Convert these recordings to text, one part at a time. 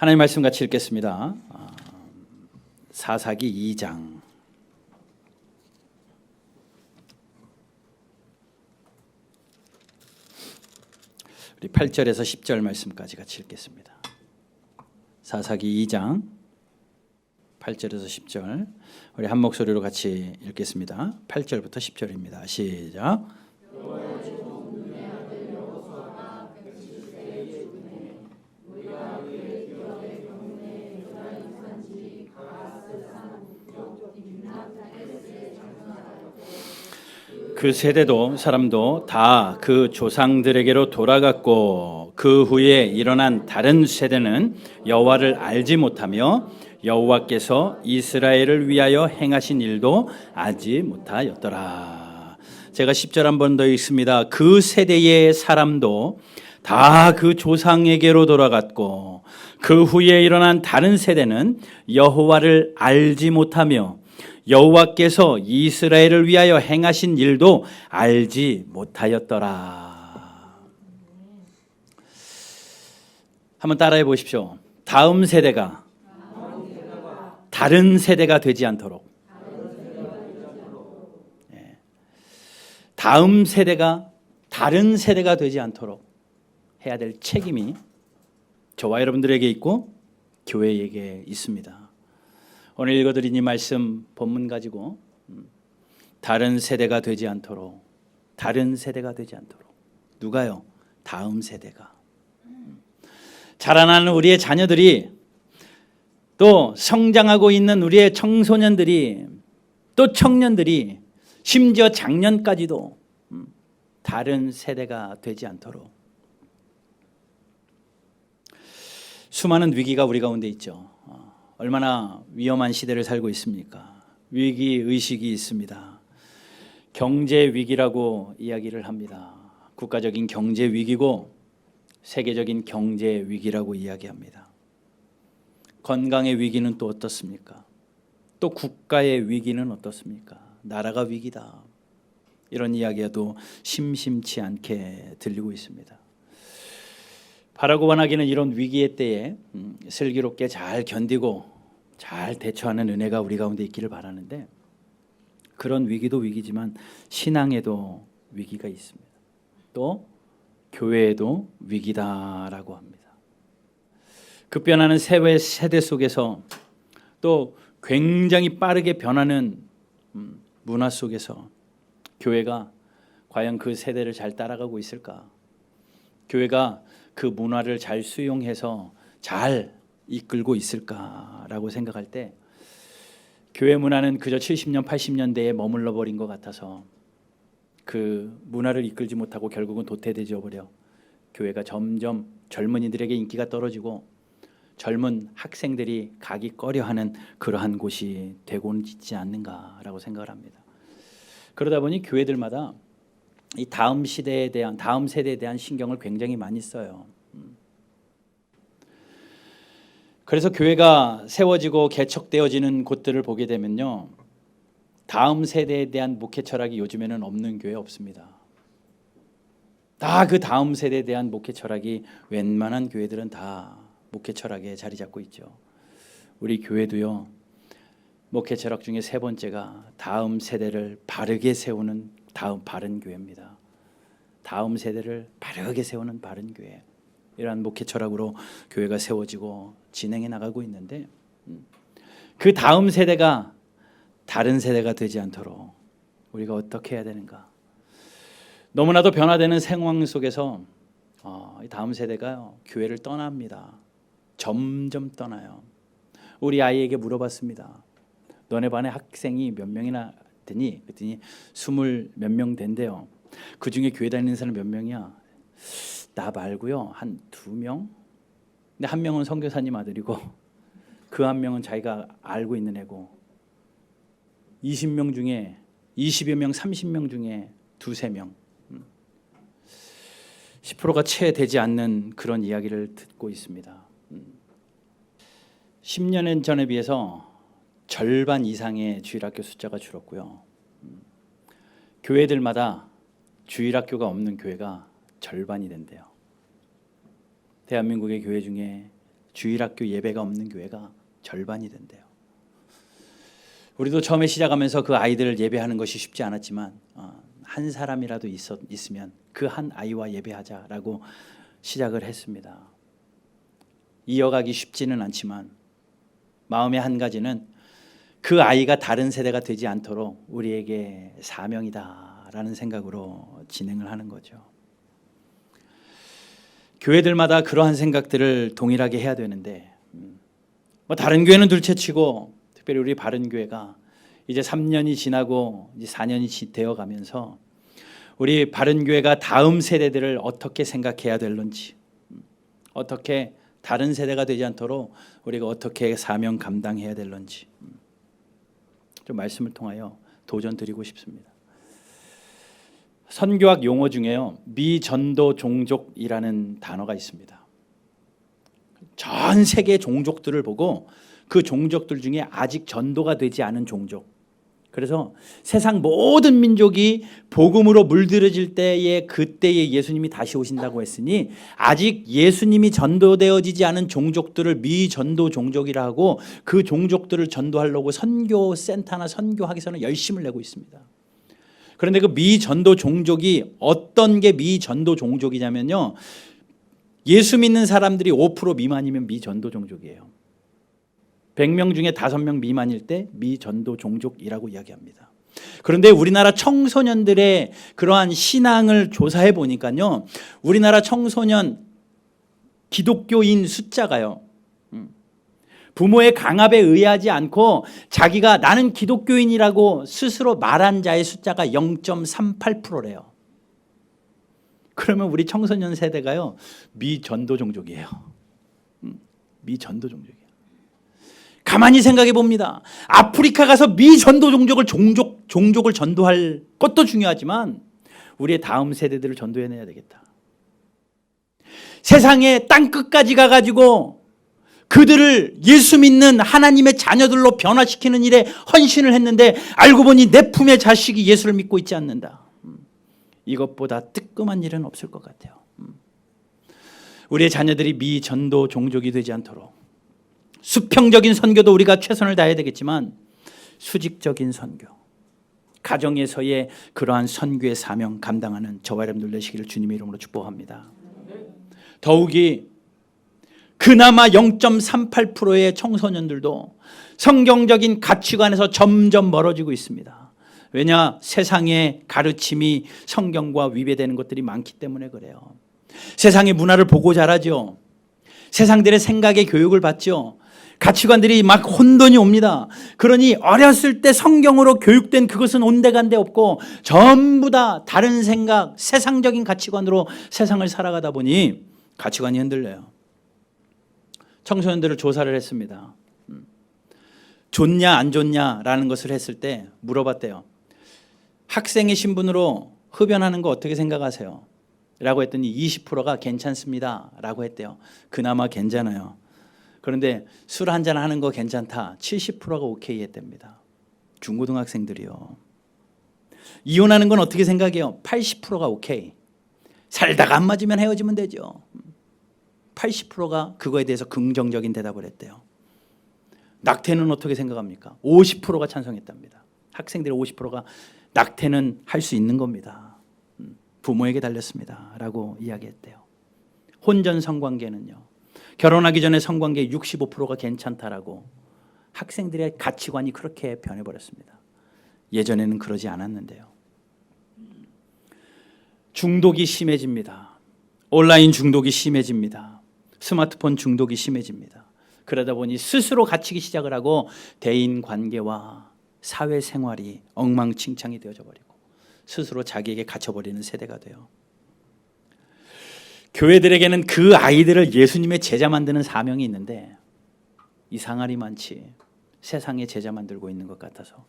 하나님 말씀 같이 읽겠습니다. 사사기 2장 우리 8절에서 10절 말씀까지 같이 읽겠습니다. 사사기 2장 8절에서 10절 우리 한 목소리로 같이 읽겠습니다. 8절부터 10절입니다. 시작. 그 세대도 사람도 다 그 조상들에게로 돌아갔고 그 후에 일어난 다른 세대는 여호와를 알지 못하며 여호와께서 이스라엘을 위하여 행하신 일도 알지 못하였더라. 제가 10절 한 번 더 읽습니다. 그 세대의 사람도 다 그 조상에게로 돌아갔고 그 후에 일어난 다른 세대는 여호와를 알지 못하며 여호와께서 이스라엘을 위하여 행하신 일도 알지 못하였더라. 한번 따라해 보십시오. 다음 세대가 다른 세대가 되지 않도록, 다음 세대가 다른 세대가 되지 않도록 해야 될 책임이 저와 여러분들에게 있고 교회에게 있습니다. 오늘 읽어드린 이 말씀 본문 가지고 다른 세대가 되지 않도록, 다른 세대가 되지 않도록. 누가요? 다음 세대가. 자라나는 우리의 자녀들이, 또 성장하고 있는 우리의 청소년들이, 또 청년들이, 심지어 장년까지도 다른 세대가 되지 않도록. 수많은 위기가 우리 가운데 있죠. 얼마나 위험한 시대를 살고 있습니까? 위기의식이 있습니다. 경제 위기라고 이야기를 합니다. 국가적인 경제 위기고 세계적인 경제 위기라고 이야기합니다. 건강의 위기는 또 어떻습니까? 또 국가의 위기는 어떻습니까? 나라가 위기다. 이런 이야기도 심심치 않게 들리고 있습니다. 바라고 원하기는 이런 위기의 때에 슬기롭게 잘 견디고 잘 대처하는 은혜가 우리 가운데 있기를 바라는데, 그런 위기도 위기지만 신앙에도 위기가 있습니다. 또 교회에도 위기다라고 합니다. 급변하는 세대 속에서, 또 굉장히 빠르게 변하는 문화 속에서 교회가 과연 그 세대를 잘 따라가고 있을까? 교회가 그 문화를 잘 수용해서 잘 이끌고 있을까라고 생각할 때, 교회 문화는 그저 70년, 80년대에 머물러 버린 것 같아서 그 문화를 이끌지 못하고 결국은 도태되어 버려 교회가 점점 젊은이들에게 인기가 떨어지고 젊은 학생들이 가기 꺼려하는 그러한 곳이 되고는 있지 않는가라고 생각을 합니다. 그러다 보니 교회들마다 이 다음 시대에 대한, 다음 세대에 대한 신경을 굉장히 많이 써요. 그래서 교회가 세워지고 개척되어지는 곳들을 보게 되면요, 다음 세대에 대한 목회 철학이 요즘에는 없는 교회 없습니다. 다 그 다음 세대에 대한 목회 철학이, 웬만한 교회들은 다 목회 철학에 자리 잡고 있죠. 우리 교회도요, 목회 철학 중에 세 번째가 다음 세대를 바르게 세우는 바른 교회입니다. 다음 세대를 바르게 세우는 바른 교회. 이러한 목회 철학으로 교회가 세워지고 진행해 나가고 있는데, 그 다음 세대가 다른 세대가 되지 않도록 우리가 어떻게 해야 되는가? 너무나도 변화되는 상황 속에서 다음 세대가 교회를 떠납니다. 점점 떠나요. 우리 아이에게 물어봤습니다. 너네 반에 학생이 몇 명이나 되니? 그랬더니 20 몇 명 된대요. 그 중에 교회 다니는 사람 몇 명이야? 나 말고요, 한 2명? 근데 한 명은 선교사님 아들이고 그 한 명은 자기가 알고 있는 애고, 20명 중에 20여 명, 30명 중에 2-3명, 10%가 채 되지 않는 그런 이야기를 듣고 있습니다. 10년 전에 비해서 절반 이상의 주일학교 숫자가 줄었고요. 교회들마다 주일학교가 없는 교회가 절반이 된대요. 대한민국의 교회 중에 주일학교 예배가 없는 교회가 절반이 된대요. 우리도 처음에 시작하면서 그 아이들을 예배하는 것이 쉽지 않았지만 한 사람이라도 있으면 그 한 아이와 예배하자라고 시작을 했습니다. 이어가기 쉽지는 않지만 마음의 한 가지는 그 아이가 다른 세대가 되지 않도록 우리에게 사명이다라는 생각으로 진행을 하는 거죠. 교회들마다 그러한 생각들을 동일하게 해야 되는데 뭐 다른 교회는 둘째치고 특별히 우리 바른교회가 이제 3년이 지나고 이제 4년이 되어 가면서 우리 바른교회가 다음 세대들을 어떻게 생각해야 될런지, 어떻게 다른 세대가 되지 않도록 우리가 어떻게 사명 감당해야 될런지 좀 말씀을 통하여 도전 드리고 싶습니다. 선교학 용어 중에요, 미전도 종족이라는 단어가 있습니다. 전 세계 종족들을 보고 그 종족들 중에 아직 전도가 되지 않은 종족, 그래서 세상 모든 민족이 복음으로 물들어질 때에 그때에 예수님이 다시 오신다고 했으니 아직 예수님이 전도되어지지 않은 종족들을 미전도 종족이라 하고 그 종족들을 전도하려고 선교센터나 선교학에서는 열심을 내고 있습니다. 그런데 그 미전도 종족이 어떤 게 미전도 종족이냐면요, 예수 믿는 사람들이 5% 미만이면 미전도 종족이에요. 100명 중에 5명 미만일 때 미전도 종족이라고 이야기합니다. 그런데 우리나라 청소년들의 그러한 신앙을 조사해 보니까요, 우리나라 청소년 기독교인 숫자가요, 부모의 강압에 의하지 않고 자기가 나는 기독교인이라고 스스로 말한 자의 숫자가 0.38%래요. 그러면 우리 청소년 세대가요, 미전도 종족이에요. 미전도 종족이에요. 가만히 생각해 봅니다. 아프리카 가서 미전도 종족을 전도할 것도 중요하지만 우리의 다음 세대들을 전도해내야 되겠다. 세상의 땅끝까지 가가지고 그들을 예수 믿는 하나님의 자녀들로 변화시키는 일에 헌신을 했는데 알고 보니 내 품의 자식이 예수를 믿고 있지 않는다. 이것보다 뜨끔한 일은 없을 것 같아요. 우리의 자녀들이 미전도 종족이 되지 않도록 수평적인 선교도 우리가 최선을 다해야 되겠지만 수직적인 선교, 가정에서의 그러한 선교의 사명 감당하는 저와 여러분들 되시기를 주님의 이름으로 축복합니다. 더욱이 그나마 0.38%의 청소년들도 성경적인 가치관에서 점점 멀어지고 있습니다. 왜냐? 세상의 가르침이 성경과 위배되는 것들이 많기 때문에 그래요. 세상의 문화를 보고 자라죠. 세상들의 생각의 교육을 받죠. 가치관들이 막 혼돈이 옵니다. 그러니 어렸을 때 성경으로 교육된 그것은 온데간데 없고 전부 다 다른 생각, 세상적인 가치관으로 세상을 살아가다 보니 가치관이 흔들려요. 청소년들을 조사를 했습니다. 좋냐 안 좋냐라는 것을 했을 때 물어봤대요. 학생의 신분으로 흡연하는 거 어떻게 생각하세요? 라고 했더니 20%가 괜찮습니다 라고 했대요. 그나마 괜찮아요. 그런데 술 한잔 하는 거 괜찮다, 70%가 오케이 했답니다. 중고등학생들이요. 이혼하는 건 어떻게 생각해요? 80%가 오케이. 살다가 안 맞으면 헤어지면 되죠. 80%가 그거에 대해서 긍정적인 대답을 했대요. 낙태는 어떻게 생각합니까? 50%가 찬성했답니다. 학생들의 50%가 낙태는 할 수 있는 겁니다. 부모에게 달렸습니다 라고 이야기했대요. 혼전 성관계는요, 결혼하기 전에 성관계 65%가 괜찮다라고 학생들의 가치관이 그렇게 변해버렸습니다. 예전에는 그러지 않았는데요. 중독이 심해집니다. 온라인 중독이 심해집니다. 스마트폰 중독이 심해집니다. 그러다 보니 스스로 갇히기 시작을 하고 대인관계와 사회생활이 엉망진창이 되어져 버리고 스스로 자기에게 갇혀버리는 세대가 돼요. 교회들에게는 그 아이들을 예수님의 제자 만드는 사명이 있는데 이상하리 많지 세상의 제자 만들고 있는 것 같아서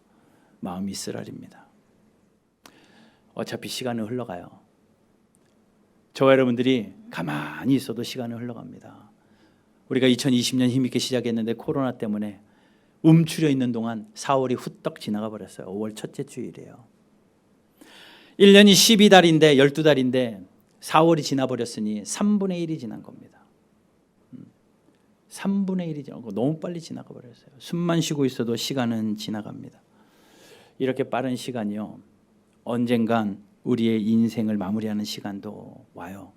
마음이 쓰라립니다. 어차피 시간은 흘러가요. 저와 여러분들이 가만히 있어도 시간은 흘러갑니다. 우리가 2020년 힘있게 시작했는데 코로나 때문에 움츠려 있는 동안 4월이 후떡 지나가 버렸어요. 5월 첫째 주일이에요. 1년이 12달인데 12달인데 4월이 지나버렸으니 3분의 1이 지난 겁니다. 3분의 1이 지나고 너무 빨리 지나가 버렸어요. 숨만 쉬고 있어도 시간은 지나갑니다. 이렇게 빠른 시간이요, 언젠간 우리의 인생을 마무리하는 시간도 와요.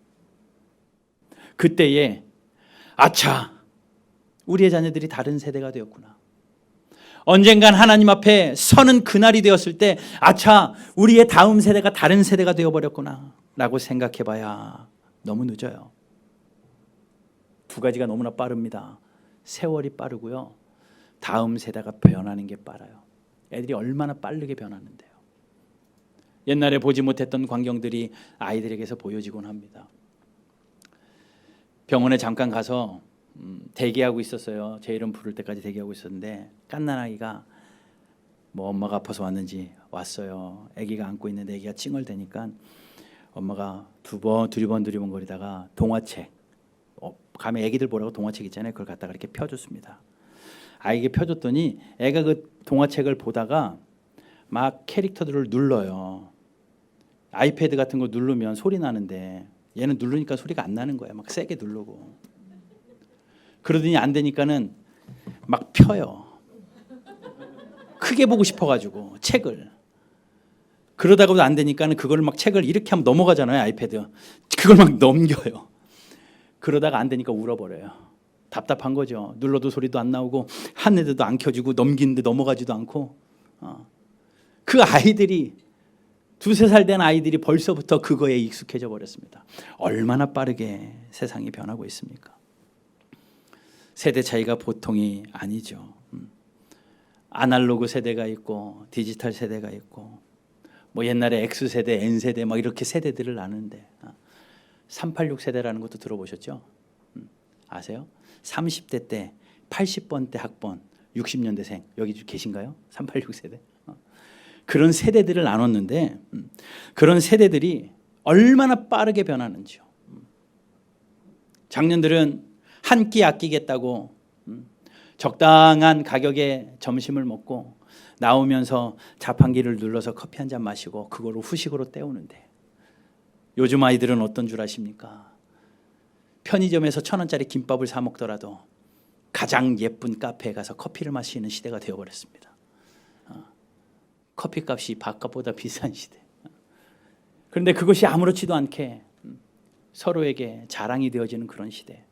그때에 아차, 우리의 자녀들이 다른 세대가 되었구나. 언젠간 하나님 앞에 서는 그날이 되었을 때 아차, 우리의 다음 세대가 다른 세대가 되어버렸구나 라고 생각해 봐야 너무 늦어요. 두 가지가 너무나 빠릅니다. 세월이 빠르고요, 다음 세대가 변하는 게 빨라요. 애들이 얼마나 빠르게 변하는데요. 옛날에 보지 못했던 광경들이 아이들에게서 보여지곤 합니다. 병원에 잠깐 가서 대기하고 있었어요. 제 이름 부를 때까지 대기하고 있었는데 갓난아기가 뭐 엄마가 아파서 왔는지 왔어요. 아기가 안고 있는데 아기가 찡얼대니까 엄마가 두리번 거리다가 동화책, 가면 아기들 보라고 동화책 있잖아요. 그걸 갖다가 이렇게 펴줬습니다. 아이에게 펴줬더니 애가 그 동화책을 보다가 막 캐릭터들을 눌러요. 아이패드 같은 거 누르면 소리 나는데 얘는 누르니까 소리가 안 나는 거야. 막 세게 누르고. 그러더니 안 되니까는 막 펴요. 크게 보고 싶어가지고 책을. 그러다가도 안 되니까는 그걸 막 책을 이렇게 하면 넘어가잖아요. 아이패드. 그걸 막 넘겨요. 그러다가 안 되니까 울어버려요. 답답한 거죠. 눌러도 소리도 안 나오고 하늘에도 안 켜지고 넘기는데 넘어가지도 않고. 그 아이들이 2-3살 된 아이들이 벌써부터 그거에 익숙해져 버렸습니다. 얼마나 빠르게 세상이 변하고 있습니까? 세대 차이가 보통이 아니죠. 아날로그 세대가 있고 디지털 세대가 있고 뭐 옛날에 X세대, N세대 막 이렇게 세대들을 나누는데 386 세대라는 것도 들어보셨죠? 아세요? 30대 때 80번대 학번 60년대생 여기 계신가요? 386 세대. 그런 세대들을 나눴는데 그런 세대들이 얼마나 빠르게 변하는지요. 작년들은 한 끼 아끼겠다고 적당한 가격의 점심을 먹고 나오면서 자판기를 눌러서 커피 한 잔 마시고 그걸로 후식으로 때우는데 요즘 아이들은 어떤 줄 아십니까? 편의점에서 1,000원짜리 김밥을 사 먹더라도 가장 예쁜 카페에 가서 커피를 마시는 시대가 되어버렸습니다. 커피값이 밥값보다 비싼 시대. 그런데 그것이 아무렇지도 않게 서로에게 자랑이 되어지는 그런 시대.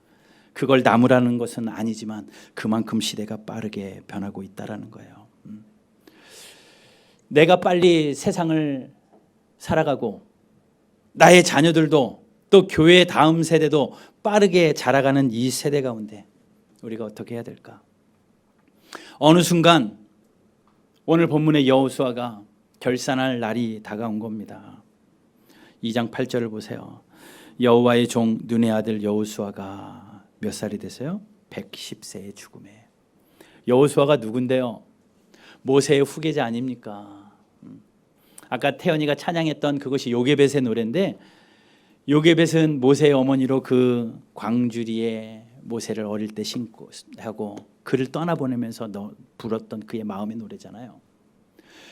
그걸 나무라는 것은 아니지만 그만큼 시대가 빠르게 변하고 있다는 거예요. 내가 빨리 세상을 살아가고 나의 자녀들도 또 교회의 다음 세대도 빠르게 자라가는 이 세대 가운데 우리가 어떻게 해야 될까? 어느 순간 오늘 본문의 여호수아가 결산할 날이 다가온 겁니다. 2장 8절을 보세요. 여호와의 종 눈의 아들 여호수아가 몇 살이 됐어요? 110세의 죽음에. 여호수아가 누군데요? 모세의 후계자 아닙니까? 아까 태연이가 찬양했던 그것이 요게벳의 노래인데 요게벳은 모세의 어머니로 그 광주리에 모세를 어릴 때 신고 하고 그를 떠나보내면서 불었던 그의 마음의 노래잖아요.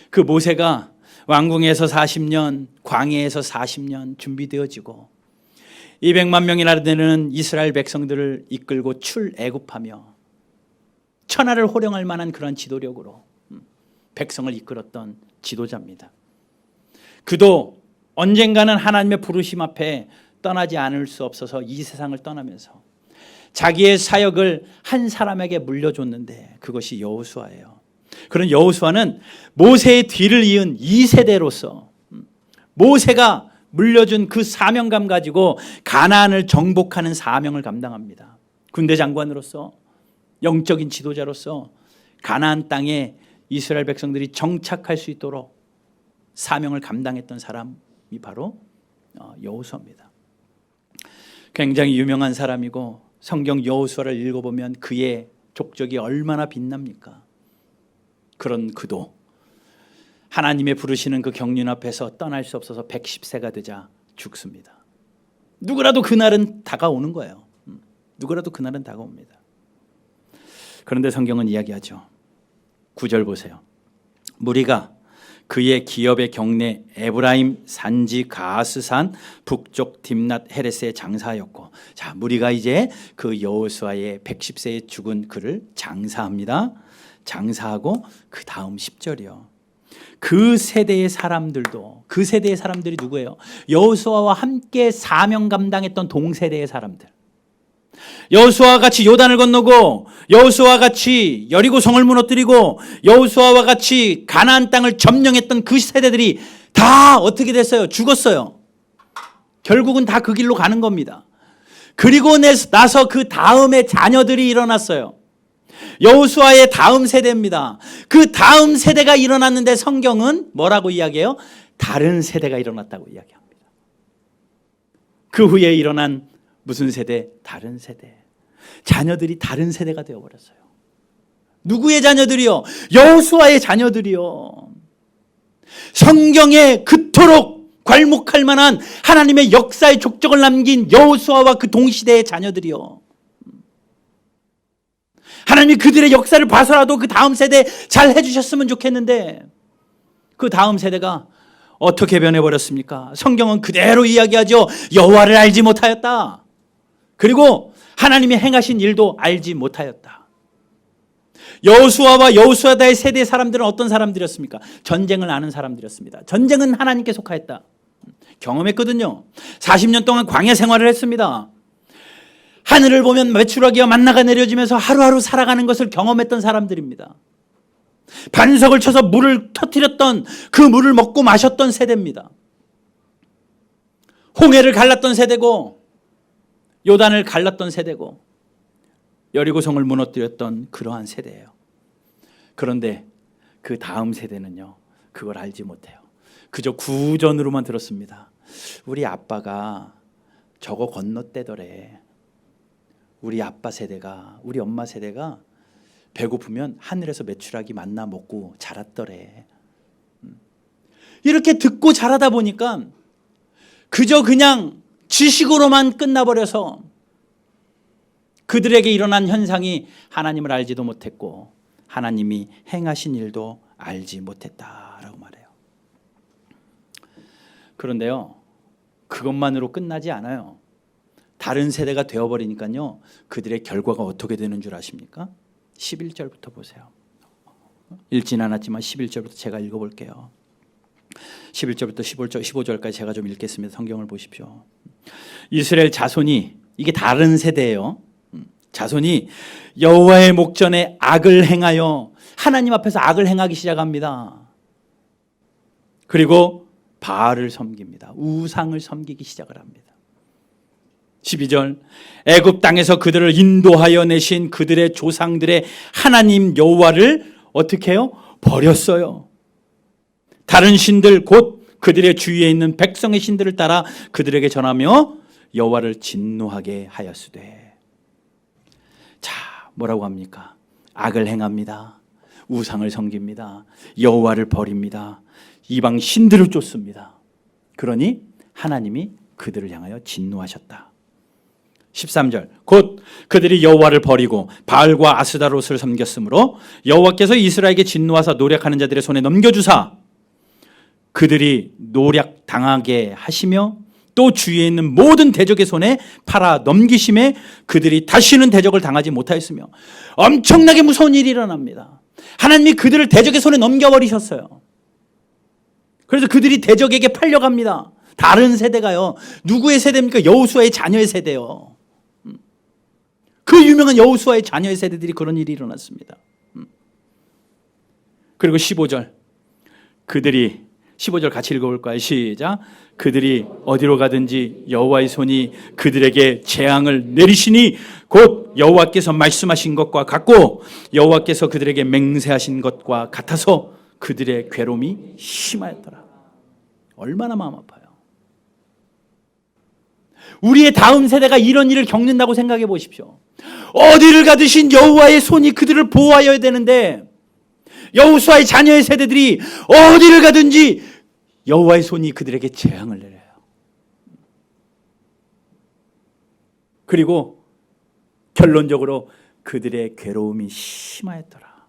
그 모세가 왕궁에서 40년, 광야에서 40년 준비되어지고 200만 명이나 되는 이스라엘 백성들을 이끌고 출애굽하며 천하를 호령할 만한 그런 지도력으로 백성을 이끌었던 지도자입니다. 그도 언젠가는 하나님의 부르심 앞에 떠나지 않을 수 없어서 이 세상을 떠나면서 자기의 사역을 한 사람에게 물려줬는데 그것이 여호수아예요. 그런 여호수아는 모세의 뒤를 이은 2세대로서 모세가 물려준 그 사명감 가지고 가나안을 정복하는 사명을 감당합니다. 군대 장관으로서 영적인 지도자로서 가나안 땅에 이스라엘 백성들이 정착할 수 있도록 사명을 감당했던 사람이 바로 여호수아입니다. 굉장히 유명한 사람이고 성경 여호수아를 읽어보면 그의 족적이 얼마나 빛납니까? 그런 그도 하나님의 부르시는 그 경륜 앞에서 떠날 수 없어서 110세가 되자 죽습니다. 누구라도 그날은 다가오는 거예요. 누구라도 그날은 다가옵니다. 그런데 성경은 이야기하죠. 9절 보세요. 무리가 그의 기업의 경내 에브라임 산지 가스산 북쪽 딥낫 헤레스에 장사하였고, 자, 무리가 이제 그 여호수아의 110세에 죽은 그를 장사합니다. 장사하고 그 다음 10절이요. 그 세대의 사람들이 누구예요? 여호수아와 함께 사명 감당했던 동세대의 사람들. 여호수아와 같이 요단을 건너고, 여호수아와 같이 여리고성을 무너뜨리고, 여호수아와 같이 가나안 땅을 점령했던 그 세대들이 다 어떻게 됐어요? 죽었어요. 결국은 다 그 길로 가는 겁니다. 그리고 나서 그 다음에 자녀들이 일어났어요. 여호수아의 다음 세대입니다. 그 다음 세대가 일어났는데 성경은 뭐라고 이야기해요? 다른 세대가 일어났다고 이야기합니다. 그 후에 일어난 무슨 세대? 다른 세대. 자녀들이 다른 세대가 되어버렸어요. 누구의 자녀들이요? 여호수아의 자녀들이요. 성경에 그토록 괄목할 만한 하나님의 역사의 족적을 남긴 여호수아와 그 동시대의 자녀들이요. 하나님이 그들의 역사를 봐서라도 그 다음 세대 잘 해주셨으면 좋겠는데, 그 다음 세대가 어떻게 변해버렸습니까? 성경은 그대로 이야기하죠. 여호와를 알지 못하였다. 그리고 하나님이 행하신 일도 알지 못하였다. 여호수아와 여호수아다의 세대 사람들은 어떤 사람들이었습니까? 전쟁을 아는 사람들이었습니다. 전쟁은 하나님께 속하였다. 경험했거든요. 40년 동안 광야 생활을 했습니다. 하늘을 보면 메추라기와 만나가 내려지면서 하루하루 살아가는 것을 경험했던 사람들입니다. 반석을 쳐서 물을 터뜨렸던, 그 물을 먹고 마셨던 세대입니다. 홍해를 갈랐던 세대고, 요단을 갈랐던 세대고, 여리고성을 무너뜨렸던 그러한 세대예요. 그런데 그 다음 세대는요, 그걸 알지 못해요. 그저 구전으로만 들었습니다. 우리 아빠가 저거 건너뛰더래. 우리 아빠 세대가, 우리 엄마 세대가 배고프면 하늘에서 메추라기 만나 먹고 자랐더래. 이렇게 듣고 자라다 보니까 그저 그냥 지식으로만 끝나버려서 그들에게 일어난 현상이 하나님을 알지도 못했고 하나님이 행하신 일도 알지 못했다라고 말해요. 그런데요, 그것만으로 끝나지 않아요. 다른 세대가 되어버리니까요, 그들의 결과가 어떻게 되는 줄 아십니까? 11절부터 보세요. 읽진 않았지만 11절부터 제가 읽어볼게요. 11절부터 15절까지 제가 좀 읽겠습니다. 성경을 보십시오. 이스라엘 자손이, 이게 다른 세대예요. 자손이 여호와의 목전에 악을 행하여 하나님 앞에서 악을 행하기 시작합니다. 그리고 바알을 섬깁니다. 우상을 섬기기 시작을 합니다. 12절, 애굽 땅에서 그들을 인도하여 내신 그들의 조상들의 하나님 여호와를 어떻게 해요? 버렸어요. 다른 신들, 곧 그들의 주위에 있는 백성의 신들을 따라 그들에게 전하며 여호와를 진노하게 하였으되. 자, 뭐라고 합니까? 악을 행합니다. 우상을 섬깁니다. 여호와를 버립니다. 이방 신들을 쫓습니다. 그러니 하나님이 그들을 향하여 진노하셨다. 13절, 곧 그들이 여호와를 버리고 바알과 아스다롯을 섬겼으므로 여호와께서 이스라엘에게 진노하사 노력하는 자들의 손에 넘겨주사 그들이 노력 당하게 하시며 또 주위에 있는 모든 대적의 손에 팔아 넘기심에 그들이 다시는 대적을 당하지 못하였으며, 엄청나게 무서운 일이 일어납니다. 하나님이 그들을 대적의 손에 넘겨버리셨어요. 그래서 그들이 대적에게 팔려갑니다. 다른 세대가요. 누구의 세대입니까? 여호수아의 자녀의 세대요. 그 유명한 여호수아의 자녀의 세대들이 그런 일이 일어났습니다. 그리고 15절, 그들이 15절 같이 읽어볼까요? 시작. 그들이 어디로 가든지 여호와의 손이 그들에게 재앙을 내리시니 곧 여호와께서 말씀하신 것과 같고 여호와께서 그들에게 맹세하신 것과 같아서 그들의 괴로움이 심하였더라. 얼마나 마음 아파요. 우리의 다음 세대가 이런 일을 겪는다고 생각해 보십시오. 어디를 가듯이 여호와의 손이 그들을 보호하여야 되는데 여호수아의 자녀의 세대들이 어디를 가든지 여호와의 손이 그들에게 재앙을 내려요. 그리고 결론적으로 그들의 괴로움이 심하였더라.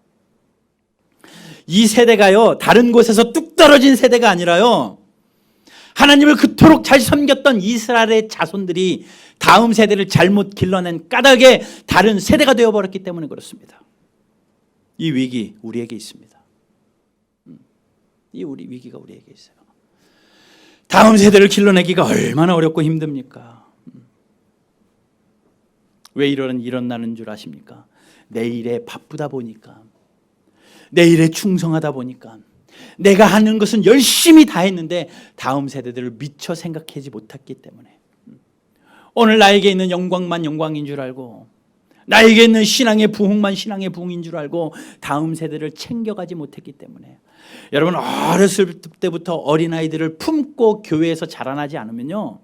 이 세대가요, 다른 곳에서 뚝 떨어진 세대가 아니라요, 하나님을 그토록 잘 섬겼던 이스라엘의 자손들이 다음 세대를 잘못 길러낸 까닭에 다른 세대가 되어버렸기 때문에 그렇습니다. 이 위기 우리에게 있습니다. 이 위기가 우리에게 있어요. 다음 세대를 길러내기가 얼마나 어렵고 힘듭니까? 왜 일어나는 줄 아십니까? 내일에 바쁘다 보니까, 내일에 충성하다 보니까, 내가 하는 것은 열심히 다 했는데 다음 세대들을 미처 생각하지 못했기 때문에, 오늘 나에게 있는 영광만 영광인 줄 알고, 나에게 있는 신앙의 부흥만 신앙의 부흥인 줄 알고 다음 세대를 챙겨가지 못했기 때문에, 여러분 어렸을 때부터 어린아이들을 품고 교회에서 자라나지 않으면요,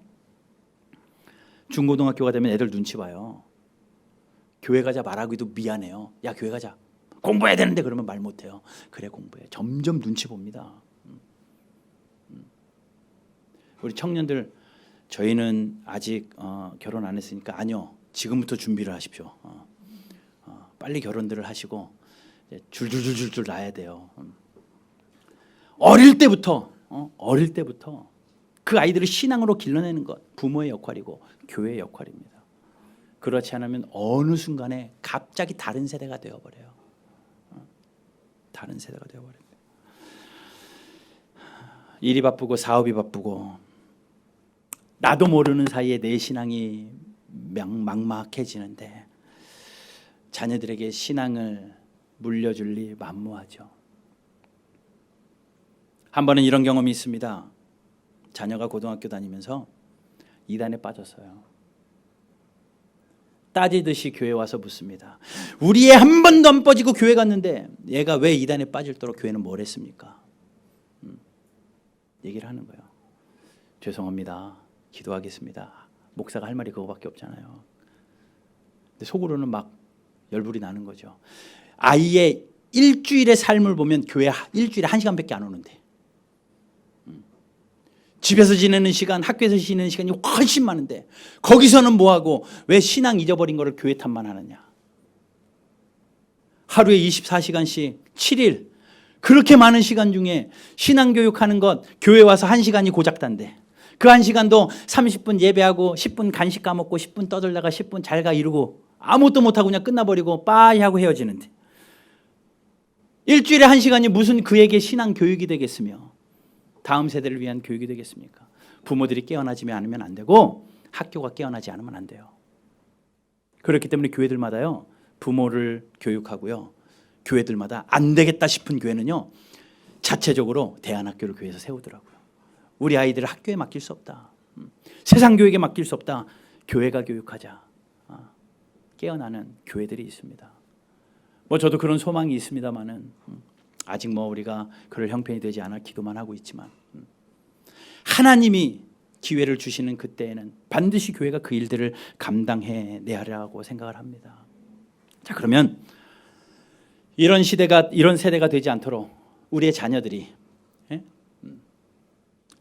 중고등학교가 되면 애들 눈치 봐요. 교회 가자 말하기도 미안해요. 야, 교회 가자, 공부해야 되는데, 그러면 말 못해요. 그래, 공부해. 점점 눈치 봅니다. 우리 청년들, 저희는 아직 결혼 안 했으니까, 아니요, 지금부터 준비를 하십시오. 빨리 결혼들을 하시고 줄줄줄줄 낳아야 돼요. 어릴 때부터 그 아이들을 신앙으로 길러내는 것, 부모의 역할이고 교회의 역할입니다. 그렇지 않으면 어느 순간에 갑자기 다른 세대가 되어버려요. 다른 세대가 되어버립니다. 일이 바쁘고 사업이 바쁘고 나도 모르는 사이에 내 신앙이 막막해지는데 자녀들에게 신앙을 물려줄 리 만무하죠. 한 번은 이런 경험이 있습니다. 자녀가 고등학교 다니면서 이단에 빠졌어요. 따지듯이 교회 와서 묻습니다. 우리 애 한 번도 안 빠지고 교회 갔는데 얘가 왜 이단에 빠질도록 교회는 뭘 했습니까? 얘기를 하는 거예요. 죄송합니다. 기도하겠습니다. 목사가 할 말이 그거밖에 없잖아요. 근데 속으로는 막 열불이 나는 거죠. 아이의 일주일의 삶을 보면 교회 일주일에 1시간밖에 안 오는데, 집에서 지내는 시간, 학교에서 지내는 시간이 훨씬 많은데 거기서는 뭐하고 왜 신앙 잊어버린 거를 교회 탓만 하느냐. 하루에 24시간씩 7일 그렇게 많은 시간 중에 신앙교육하는 것 교회 와서 1시간이 고작단데, 그 1시간도 30분 예배하고 10분 간식 까먹고 10분 떠들다가 10분 잘가 이루고 아무것도 못하고 그냥 끝나버리고 빠이 하고 헤어지는데, 일주일에 1시간이 무슨 그에게 신앙 교육이 되겠으며 다음 세대를 위한 교육이 되겠습니까? 부모들이 깨어나지 않으면 안 되고 학교가 깨어나지 않으면 안 돼요. 그렇기 때문에 교회들마다요, 부모를 교육하고요, 교회들마다 안 되겠다 싶은 교회는요, 자체적으로 대안학교를 교회에서 세우더라고요. 우리 아이들을 학교에 맡길 수 없다. 세상 교육에 맡길 수 없다. 교회가 교육하자. 깨어나는 교회들이 있습니다. 저도 그런 소망이 있습니다만은 아직 우리가 그럴 형편이 되지 않아 기도만 하고 있지만, 하나님이 기회를 주시는 그때에는 반드시 교회가 그 일들을 감당해내야라고 생각을 합니다. 자, 그러면 이런 세대가 되지 않도록 우리의 자녀들이,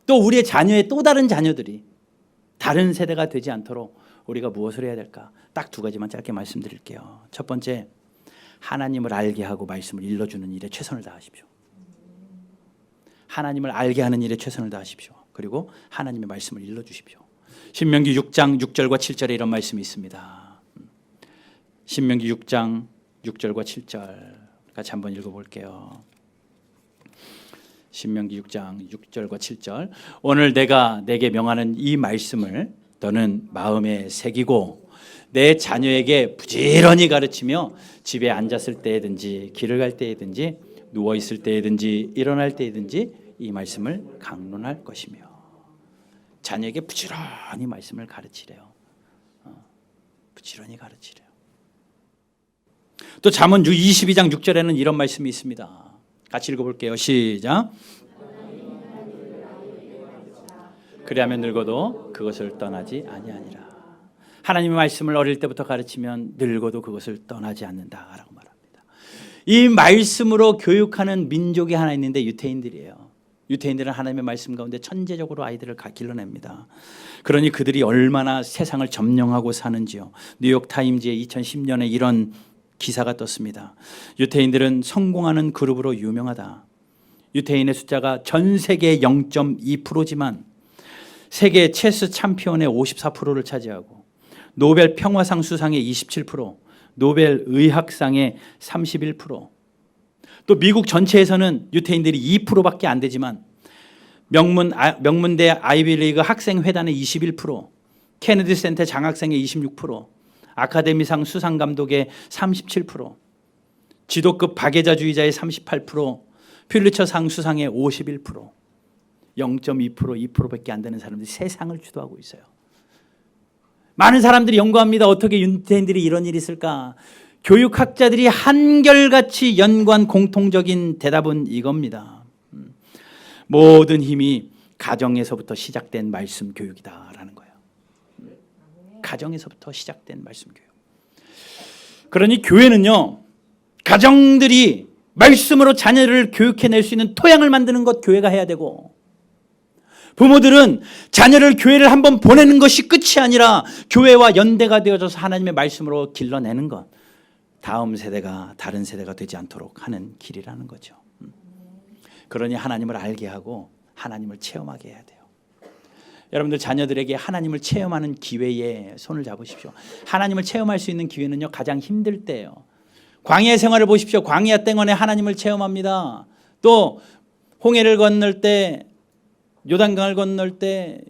또 우리의 자녀의 또 다른 자녀들이 다른 세대가 되지 않도록 우리가 무엇을 해야 될까? 딱 2가지만 짧게 말씀드릴게요. 첫 번째, 하나님을 알게 하고 말씀을 일러주는 일에 최선을 다하십시오. 하나님을 알게 하는 일에 최선을 다하십시오. 그리고 하나님의 말씀을 일러주십시오. 신명기 6장 6절과 7절에 이런 말씀이 있습니다. 신명기 6장 6절과 7절 같이 한번 읽어볼게요. 신명기 6장 6절과 7절. 오늘 내가 내게 명하는 이 말씀을 너는 마음에 새기고 내 자녀에게 부지런히 가르치며 집에 앉았을 때든지 길을 갈 때든지 누워 있을 때든지 일어날 때든지 이 말씀을 강론할 것이며. 자녀에게 부지런히 말씀을 가르치래요. 부지런히 가르치래요. 또 잠언 22장 6절에는 이런 말씀이 있습니다. 같이 읽어볼게요. 시작. 그리하면 늙어도 그것을 떠나지 아니하니라. 하나님의 말씀을 어릴 때부터 가르치면 늙어도 그것을 떠나지 않는다라고 말합니다. 이 말씀으로 교육하는 민족이 하나 있는데 유태인들이에요. 유태인들은 하나님의 말씀 가운데 천재적으로 아이들을 길러냅니다. 그러니 그들이 얼마나 세상을 점령하고 사는지요. 뉴욕타임즈의 2010년에 이런 기사가 떴습니다. 유태인들은 성공하는 그룹으로 유명하다. 유태인의 숫자가 전 세계 0.2%지만 세계 체스 챔피언의 54%를 차지하고 노벨 평화상 수상의 27%, 노벨 의학상의 31%, 또 미국 전체에서는 유태인들이 2%밖에 안 되지만 명문대 아이비리그 학생회단의 21%, 케네디 센터 장학생의 26%, 아카데미상 수상감독의 37%, 지도급 박애자주의자의 38%, 퓰리처상 수상의 51%, 0.2%, 2%밖에 안 되는 사람들이 세상을 주도하고 있어요. 많은 사람들이 연구합니다. 어떻게 유태인들이 이런 일이 있을까? 교육학자들이 한결같이 연구한 공통적인 대답은 이겁니다. 모든 힘이 가정에서부터 시작된 말씀 교육이다라는 거예요. 가정에서부터 시작된 말씀 교육. 그러니 교회는요, 가정들이 말씀으로 자녀를 교육해낼 수 있는 토양을 만드는 것 교회가 해야 되고, 부모들은 자녀를 교회를 한번 보내는 것이 끝이 아니라 교회와 연대가 되어져서 하나님의 말씀으로 길러내는 것, 다음 세대가 다른 세대가 되지 않도록 하는 길이라는 거죠. 그러니 하나님을 알게 하고 하나님을 체험하게 해야 돼요. 여러분들 자녀들에게 하나님을 체험하는 기회에 손을 잡으십시오. 하나님을 체험할 수 있는 기회는요, 가장 힘들 때예요. 광야 생활을 보십시오. 광야 땡원에 하나님을 체험합니다. 또 홍해를 건널 때, 요단강을 건널 때,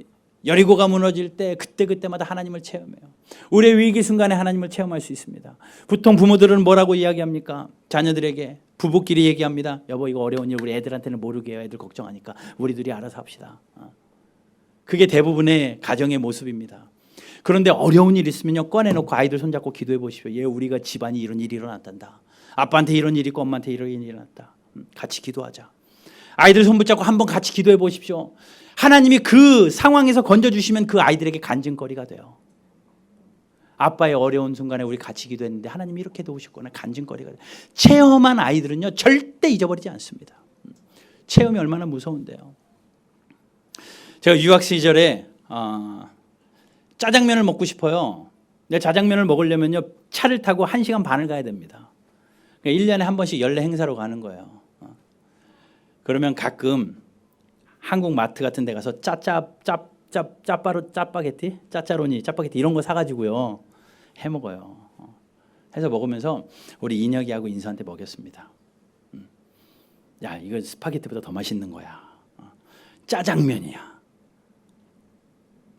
여리고가 무너질 때 그때마다 하나님을 체험해요. 우리의 위기 순간에 하나님을 체험할 수 있습니다. 보통 부모들은 뭐라고 이야기합니까? 자녀들에게 부부끼리 얘기합니다. 여보, 이거 어려운 일 우리 애들한테는 모르게 해요. 애들 걱정하니까 우리 둘이 알아서 합시다. 그게 대부분의 가정의 모습입니다. 그런데 어려운 일 있으면요, 꺼내놓고 아이들 손잡고 기도해 보십시오. 얘 우리가 집안이 이런 일이 일어났단다. 아빠한테 이런 일이 있고 엄마한테 이런 일이 일어났다. 같이 기도하자. 아이들 손 붙잡고 한번 같이 기도해 보십시오. 하나님이 그 상황에서 건져주시면 그 아이들에게 간증거리가 돼요. 아빠의 어려운 순간에 우리 같이 기도했는데 하나님이 이렇게 도우셨구나, 간증거리가 돼요. 체험한 아이들은요, 절대 잊어버리지 않습니다. 체험이 얼마나 무서운데요. 제가 유학 시절에 짜장면을 먹고 싶어요. 근데 짜장면을 먹으려면요, 차를 타고 1시간 반을 가야 됩니다. 그러니까 1년에 한 번씩 연례 행사로 가는 거예요. 그러면 가끔 한국 마트 같은 데 가서 짜파게티 이런 거 사가지고요, 해 먹어요. 해서 먹으면서 우리 인혁이하고 인수한테 먹였습니다. 야, 이거 스파게티보다 더 맛있는 거야. 짜장면이야.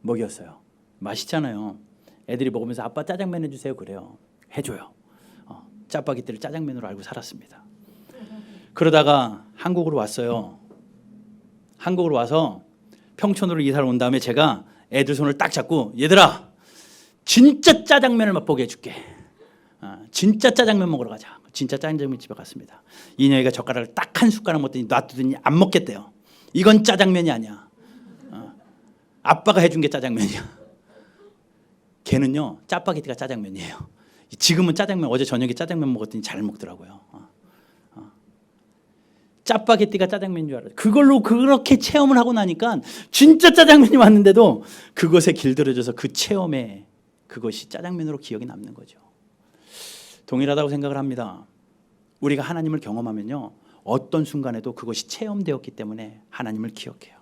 먹였어요. 맛있잖아요. 애들이 먹으면서 아빠 짜장면 해주세요. 그래요. 해줘요. 짜파게티를 짜장면으로 알고 살았습니다. 그러다가 한국으로 왔어요. 한국으로 와서 평촌으로 이사를 온 다음에 제가 애들 손을 딱 잡고, 얘들아, 진짜 짜장면을 맛보게 해줄게. 진짜 짜장면 먹으러 가자. 진짜 짜장면 집에 갔습니다. 이녀이가 젓가락을 딱 한 숟가락 먹더니 놔두더니 안 먹겠대요. 이건 짜장면이 아니야. 아빠가 해준 게 짜장면이야. 걔는요, 짜파게티가 짜장면이에요. 지금은 짜장면, 어제 저녁에 짜장면 먹었더니 잘 먹더라고요. 짜파게티가 짜장면인 줄 알아요. 그걸로 그렇게 체험을 하고 나니까 진짜 짜장면이 왔는데도 그것에 길들여져서 그 체험에 그것이 짜장면으로 기억이 남는 거죠. 동일하다고 생각을 합니다. 우리가 하나님을 경험하면요, 어떤 순간에도 그것이 체험되었기 때문에 하나님을 기억해요.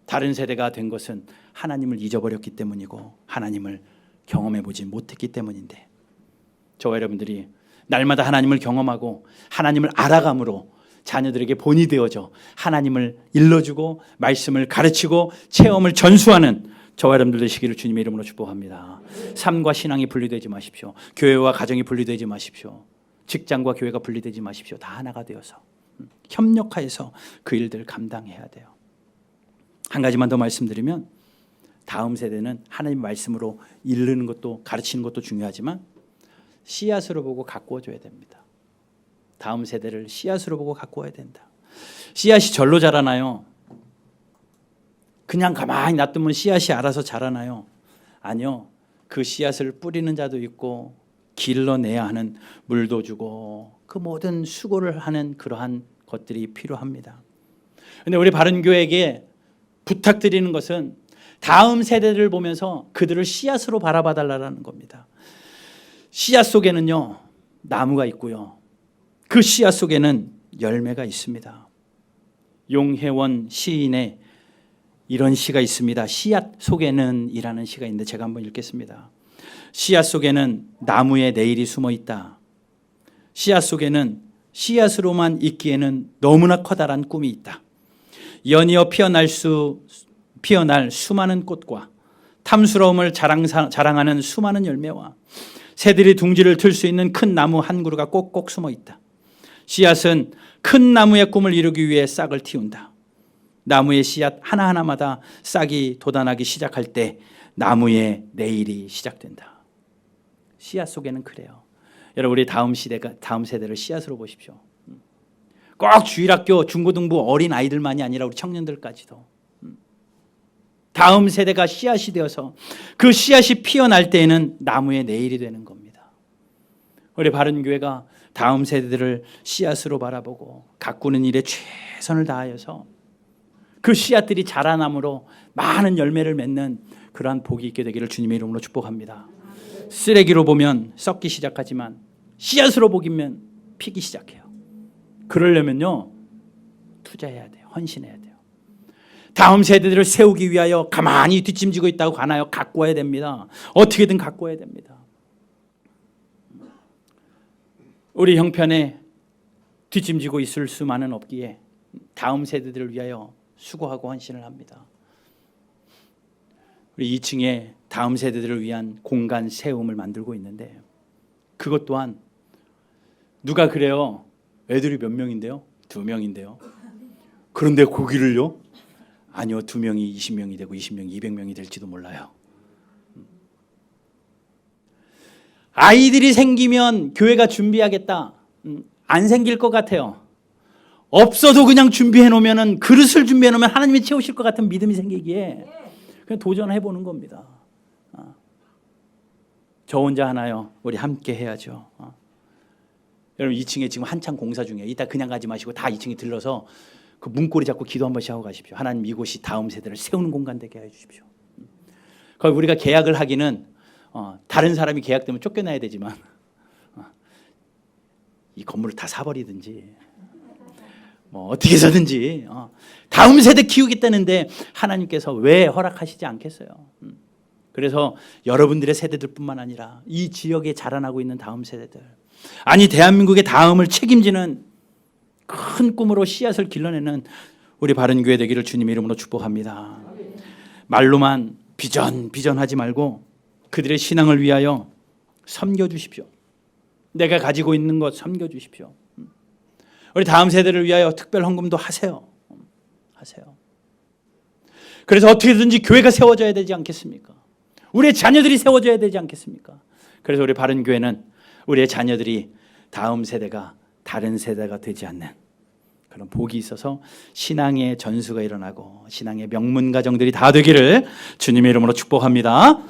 다른 세대가 된 것은 하나님을 잊어버렸기 때문이고 하나님을 경험해보지 못했기 때문인데, 저와 여러분들이 날마다 하나님을 경험하고 하나님을 알아감으로 자녀들에게 본이 되어져 하나님을 일러주고 말씀을 가르치고 체험을 전수하는 저와 여러분들 되시기를 주님의 이름으로 축복합니다. 삶과 신앙이 분리되지 마십시오. 교회와 가정이 분리되지 마십시오. 직장과 교회가 분리되지 마십시오. 다 하나가 되어서 협력하여서 그 일들을 감당해야 돼요. 한 가지만 더 말씀드리면, 다음 세대는 하나님 말씀으로 이르는 것도 가르치는 것도 중요하지만 씨앗으로 보고 가꾸어 줘야 됩니다. 다음 세대를 씨앗으로 보고 가꾸어야 된다. 씨앗이 절로 자라나요? 그냥 가만히 놔두면 씨앗이 알아서 자라나요? 아니요. 그 씨앗을 뿌리는 자도 있고 길러내야 하는, 물도 주고 그 모든 수고를 하는 그러한 것들이 필요합니다. 그런데 우리 바른교회에게 부탁드리는 것은 다음 세대를 보면서 그들을 씨앗으로 바라봐 달라는 겁니다. 씨앗 속에는요, 나무가 있고요. 그 씨앗 속에는 열매가 있습니다. 용혜원 시인의 이런 시가 있습니다. 씨앗 속에는 이라는 시가 있는데 제가 한번 읽겠습니다. 씨앗 속에는 나무의 내일이 숨어 있다. 씨앗 속에는 씨앗으로만 있기에는 너무나 커다란 꿈이 있다. 연이어 피어날 수많은 꽃과 탐스러움을 자랑하는 수많은 열매와 새들이 둥지를 틀 수 있는 큰 나무 한 그루가 꼭꼭 숨어 있다. 씨앗은 큰 나무의 꿈을 이루기 위해 싹을 틔운다. 나무의 씨앗 하나하나마다 싹이 돋아나기 시작할 때 나무의 내일이 시작된다. 씨앗 속에는 그래요. 여러분, 우리 다음 세대를 씨앗으로 보십시오. 꼭 주일학교, 중고등부 어린 아이들만이 아니라 우리 청년들까지도 다음 세대가 씨앗이 되어서 그 씨앗이 피어날 때에는 나무의 내일이 되는 겁니다. 우리 바른교회가 다음 세대들을 씨앗으로 바라보고 가꾸는 일에 최선을 다하여서 그 씨앗들이 자라남으로 많은 열매를 맺는 그러한 복이 있게 되기를 주님의 이름으로 축복합니다. 쓰레기로 보면 썩기 시작하지만 씨앗으로 보기면 피기 시작해요. 그러려면요, 투자해야 돼요. 헌신해야 돼요. 다음 세대들을 세우기 위하여 가만히 뒷짐지고 있다고 가나요? 가꿔야 됩니다. 어떻게든 가꿔야 됩니다. 우리 형편에 뒷짐지고 있을 수만은 없기에 다음 세대들을 위하여 수고하고 헌신을 합니다. 우리 2층에 다음 세대들을 위한 공간 세움을 만들고 있는데 그것 또한 누가 그래요? 애들이 몇 명인데요? 2명인데요. 그런데 거기를요? 아니요, 2명이 20명이 되고 20명이 200명이 될지도 몰라요. 아이들이 생기면 교회가 준비하겠다. 안 생길 것 같아요. 없어도 그냥 준비해 놓으면, 그릇을 준비해 놓으면 하나님이 채우실 것 같은 믿음이 생기기에 그냥 도전해 보는 겁니다. 저 혼자 하나요? 우리 함께 해야죠. 여러분, 2층에 지금 한창 공사 중이에요. 이따 그냥 가지 마시고 다 2층에 들러서 그 문고리 잡고 기도 한 번씩 하고 가십시오. 하나님, 이곳이 다음 세대를 세우는 공간 되게 해 주십시오. 거기 우리가 계약을 하기는 다른 사람이 계약되면 쫓겨나야 되지만 이 건물을 다 사버리든지 뭐 어떻게 해서든지 다음 세대 키우겠다는데 하나님께서 왜 허락하시지 않겠어요? 그래서 여러분들의 세대들뿐만 아니라 이 지역에 자라나고 있는 다음 세대들, 아니 대한민국의 다음을 책임지는 큰 꿈으로 씨앗을 길러내는 우리 바른교회 되기를 주님의 이름으로 축복합니다. 말로만 비전하지 말고 그들의 신앙을 위하여 섬겨주십시오. 내가 가지고 있는 것 섬겨주십시오. 우리 다음 세대를 위하여 특별 헌금도 하세요. 그래서 어떻게든지 교회가 세워져야 되지 않겠습니까? 우리의 자녀들이 세워져야 되지 않겠습니까? 그래서 우리 바른교회는 우리의 자녀들이 다음 세대가 다른 세대가 되지 않는 그런 복이 있어서 신앙의 전수가 일어나고 신앙의 명문 가정들이 다 되기를 주님의 이름으로 축복합니다.